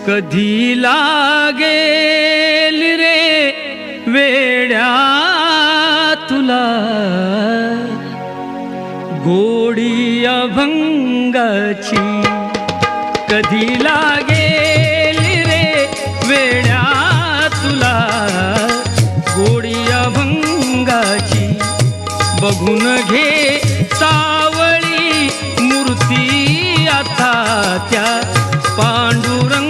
कधी लागेल रे वेड्या तुला गोडी अभंगाची, कधी लागेल रे वेड्या तुला गोडी अभंगाची. बघून घे सावळी मूर्ती आता त्या पांडुरंगाची.